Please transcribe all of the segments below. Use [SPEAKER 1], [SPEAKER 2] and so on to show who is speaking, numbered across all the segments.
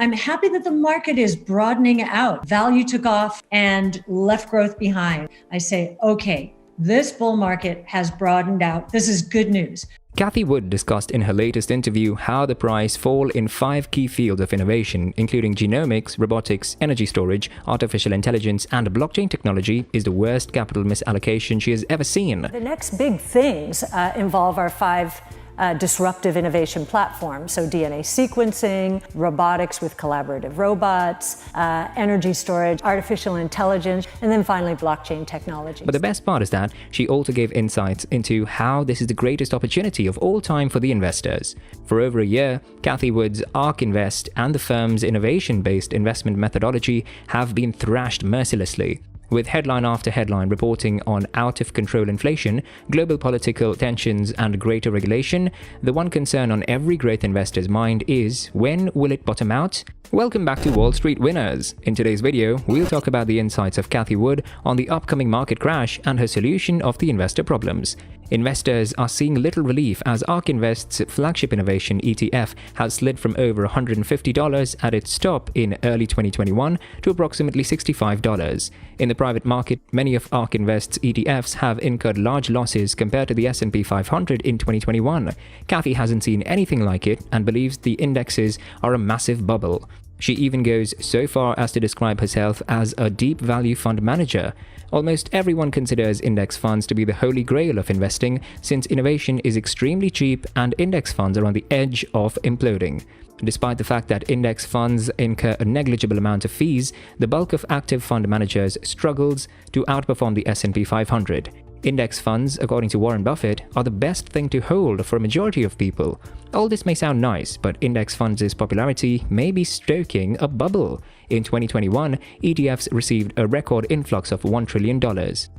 [SPEAKER 1] I'm happy that the market is broadening out. Value took off and left growth behind. I say, okay, this bull market has broadened out. This is good news.
[SPEAKER 2] Cathie Wood discussed in her latest interview how the price fall in 5 key fields of innovation, including genomics, robotics, energy storage, artificial intelligence, and blockchain technology, is the worst capital misallocation she has ever seen.
[SPEAKER 3] The next big things involve our 5 disruptive innovation platforms. So DNA sequencing, robotics with collaborative robots, energy storage, artificial intelligence, and then finally blockchain technology.
[SPEAKER 2] But the best part is that she also gave insights into how this is the greatest opportunity of all time for the investors. For over a year, Cathie Wood's ARK Invest and the firm's innovation-based investment methodology have been thrashed mercilessly, with headline after headline reporting on out-of-control inflation, global political tensions, and greater regulation. The one concern on every growth investor's mind is, when will it bottom out? Welcome back to Wall Street Winners. In today's video, we'll talk about the insights of Cathie Wood on the upcoming market crash and her solution of the investor problems. Investors are seeing little relief as ARK Invest's flagship innovation ETF has slid from over $150 at its top in early 2021 to approximately $65. In the private market, many of ARK Invest's ETFs have incurred large losses compared to the S&P 500 in 2021. Cathie hasn't seen anything like it and believes the indexes are a massive bubble. She even goes so far as to describe herself as a deep value fund manager. Almost everyone considers index funds to be the holy grail of investing, since innovation is extremely cheap and index funds are on the edge of imploding. Despite the fact that index funds incur a negligible amount of fees, the bulk of active fund managers struggles to outperform the S&P 500. Index funds, according to Warren Buffett, are the best thing to hold for a majority of people. All this may sound nice, but index funds' popularity may be stoking a bubble. In 2021, ETFs received a record influx of $1 trillion.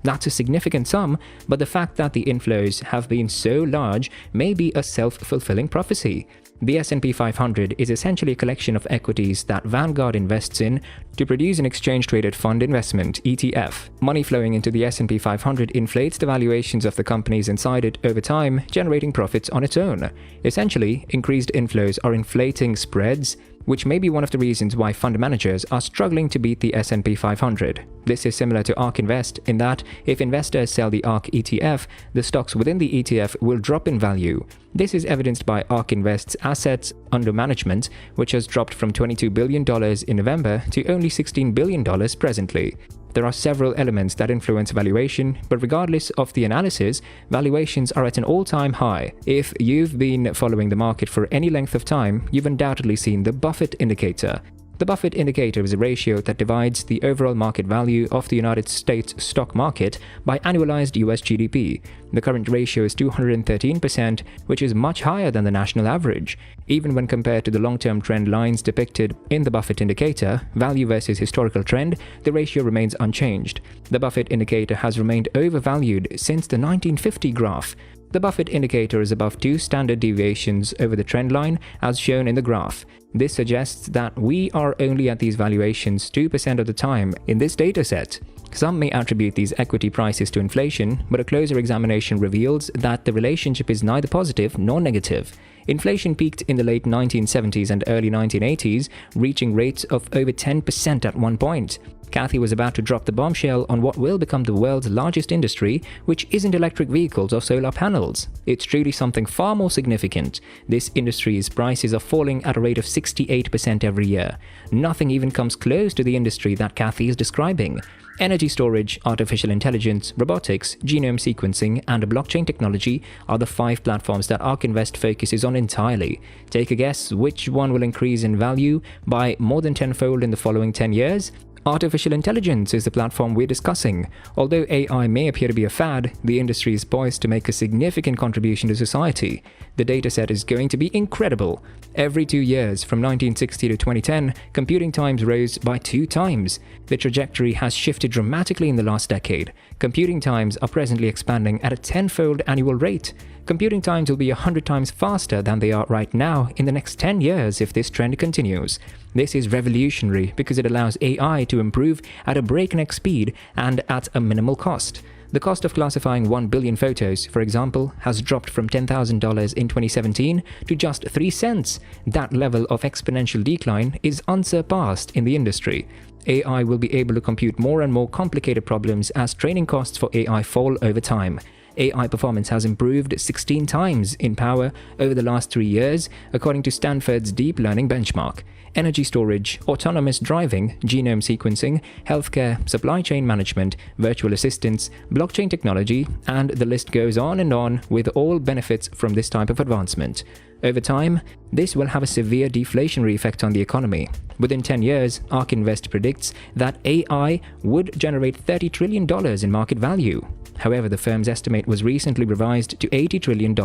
[SPEAKER 2] That's a significant sum, but the fact that the inflows have been so large may be a self-fulfilling prophecy. The S&P 500 is essentially a collection of equities that Vanguard invests in to produce an exchange-traded fund investment (ETF). Money flowing into the S&P 500 inflates the valuations of the companies inside it over time, generating profits on its own. Essentially, increased inflows are inflating spreads, which may be one of the reasons why fund managers are struggling to beat the S&P 500. This is similar to ARK Invest in that if investors sell the ARK ETF, the stocks within the ETF will drop in value. This is evidenced by ARK Invest's assets under management, which has dropped from $22 billion in November to only $16 billion presently. There are several elements that influence valuation, but regardless of the analysis, valuations are at an all-time high. If you've been following the market for any length of time, you've undoubtedly seen the Buffett indicator. The Buffett indicator is a ratio that divides the overall market value of the United States stock market by annualized US GDP. The current ratio is 213%, which is much higher than the national average. Even when compared to the long-term trend lines depicted in the Buffett indicator, value versus historical trend, the ratio remains unchanged. The Buffett indicator has remained overvalued since the 1950 graph. The Buffett indicator is above 2 standard deviations over the trend line, as shown in the graph. This suggests that we are only at these valuations 2% of the time in this dataset. Some may attribute these equity prices to inflation, but a closer examination reveals that the relationship is neither positive nor negative. Inflation peaked in the late 1970s and early 1980s, reaching rates of over 10% at one point. Cathie was about to drop the bombshell on what will become the world's largest industry, which isn't electric vehicles or solar panels. It's truly something far more significant. This industry's prices are falling at a rate of 68% every year. Nothing even comes close to the industry that Cathie is describing. Energy storage, artificial intelligence, robotics, genome sequencing, and blockchain technology are the 5 platforms that ARK Invest focuses on entirely. Take a guess which one will increase in value by more than tenfold in the following 10 years? Artificial intelligence is the platform we're discussing. Although AI may appear to be a fad, the industry is poised to make a significant contribution to society. The dataset is going to be incredible. Every 2 years, from 1960 to 2010, computing times rose by 2 times. The trajectory has shifted dramatically in the last decade. Computing times are presently expanding at a 10-fold annual rate. Computing times will be 100 times faster than they are right now in the next 10 years if this trend continues. This is revolutionary because it allows AI to improve at a breakneck speed and at a minimal cost. The cost of classifying 1 billion photos, for example, has dropped from $10,000 in 2017 to just 3 cents. That level of exponential decline is unsurpassed in the industry. AI will be able to compute more and more complicated problems as training costs for AI fall over time. AI performance has improved 16 times in power over the last 3 years, according to Stanford's deep learning benchmark. Energy storage, autonomous driving, genome sequencing, healthcare, supply chain management, virtual assistants, blockchain technology, and the list goes on with all benefits from this type of advancement. Over time, this will have a severe deflationary effect on the economy. Within 10 years, ARK Invest predicts that AI would generate $30 trillion in market value. However, the firm's estimate was recently revised to $80 trillion.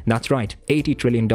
[SPEAKER 2] That's right, $80 trillion,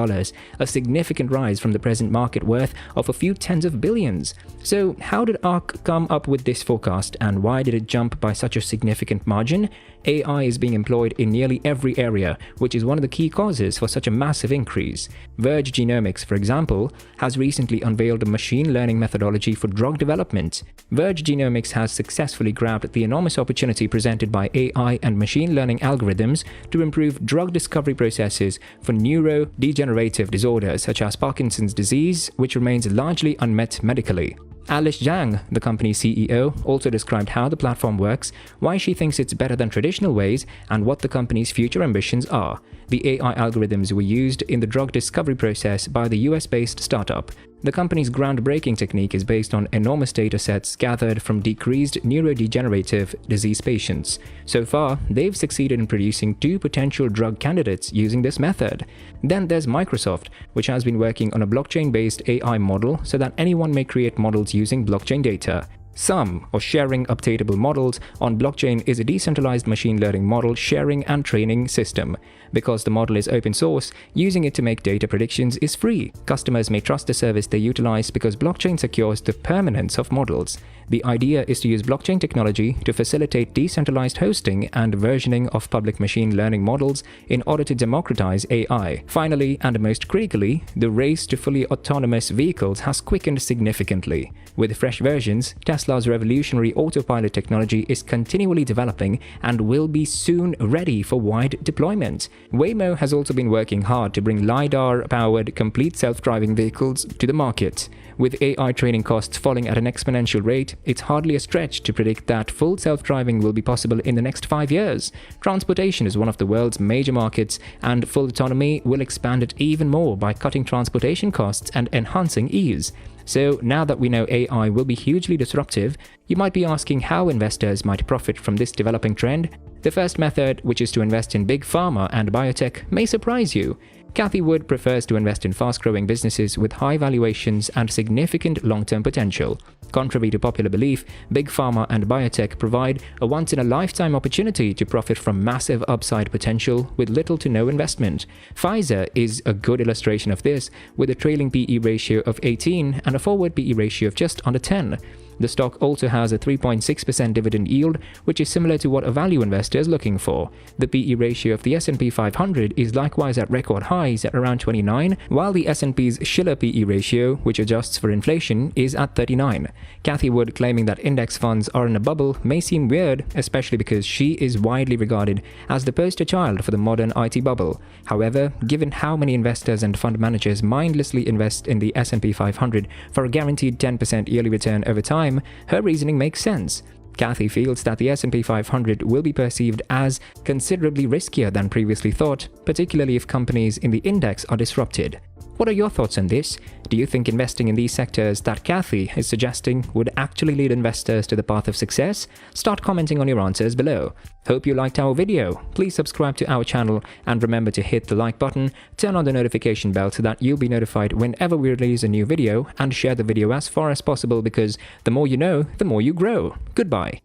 [SPEAKER 2] a significant rise from the present market worth of a few tens of billions. So, how did ARK come up with this forecast, and why did it jump by such a significant margin? AI is being employed in nearly every area, which is one of the key causes for such a massive increase. Verge Genomics, for example, has recently unveiled a machine learning methodology for drug development. Verge Genomics has successfully grabbed the enormous opportunity presented by AI and machine learning algorithms to improve drug discovery processes for neurodegenerative disorders such as Parkinson's disease, which remains largely unmet medically. Alice Zhang, the company's CEO, also described how the platform works, why she thinks it's better than traditional ways, and what the company's future ambitions are. The AI algorithms were used in the drug discovery process by the US-based startup. The company's groundbreaking technique is based on enormous data sets gathered from decreased neurodegenerative disease patients. So far, they've succeeded in producing 2 potential drug candidates using this method. Then there's Microsoft, which has been working on a blockchain-based AI model so that anyone may create models using blockchain data. SUM, or Sharing Updatable Models, on blockchain is a decentralized machine learning model sharing and training system. Because the model is open source, using it to make data predictions is free. Customers may trust the service they utilize because blockchain secures the permanence of models. The idea is to use blockchain technology to facilitate decentralized hosting and versioning of public machine learning models in order to democratize AI. Finally, and most critically, the race to fully autonomous vehicles has quickened significantly. With fresh versions, Tesla's revolutionary autopilot technology is continually developing and will be soon ready for wide deployment. Waymo has also been working hard to bring LiDAR-powered complete self-driving vehicles to the market. With AI training costs falling at an exponential rate, it's hardly a stretch to predict that full self-driving will be possible in the next 5 years. Transportation is one of the world's major markets, and full autonomy will expand it even more by cutting transportation costs and enhancing ease. So now that we know AI will be hugely disruptive, you might be asking how investors might profit from this developing trend. The first method, which is to invest in big pharma and biotech, may surprise you. Cathie Wood prefers to invest in fast-growing businesses with high valuations and significant long-term potential. Contrary to popular belief, big pharma and biotech provide a once-in-a-lifetime opportunity to profit from massive upside potential with little to no investment. Pfizer is a good illustration of this, with a trailing PE ratio of 18 and a forward PE ratio of just under 10. The stock also has a 3.6% dividend yield, which is similar to what a value investor is looking for. The PE ratio of the S&P 500 is likewise at record highs at around 29, while the S&P's Shiller PE ratio, which adjusts for inflation, is at 39. Cathie Wood claiming that index funds are in a bubble may seem weird, especially because she is widely regarded as the poster child for the modern IT bubble. However, given how many investors and fund managers mindlessly invest in the S&P 500 for a guaranteed 10% yearly return over time, her reasoning makes sense. Cathie feels that the S&P 500 will be perceived as considerably riskier than previously thought, particularly if companies in the index are disrupted. What are your thoughts on this? Do you think investing in these sectors that Cathie is suggesting would actually lead investors to the path of success? Start commenting on your answers below. Hope you liked our video. Please subscribe to our channel and remember to hit the like button, turn on the notification bell so that you'll be notified whenever we release a new video, and share the video as far as possible because the more you know, the more you grow. Goodbye.